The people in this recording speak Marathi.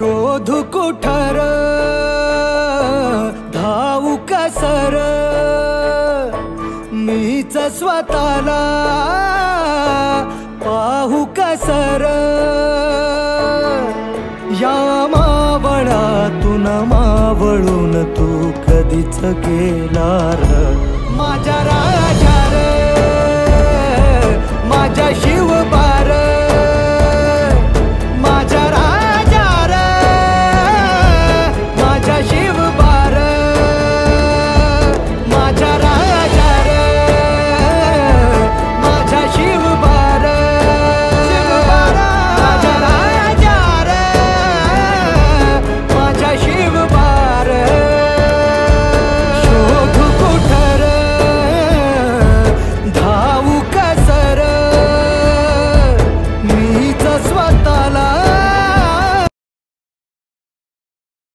शोधू कुठर धावू कसर मीच स्वतःला पाहू कसर या मावळातून मावळून तू कधीच गेला र माझ्या